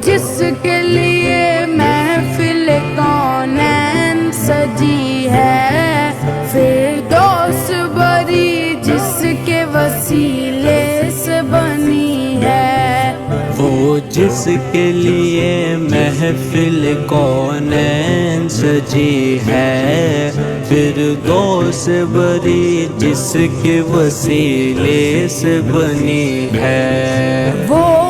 جس کے لیے محفل کونین سجی ہے، فردوس بری جس کے وسیلے سے بنی ہے۔ وہ جس کے لیے محفل کونین سجی ہے، فردوس بری جس کے وسیلے سے بنی ہے۔ وہ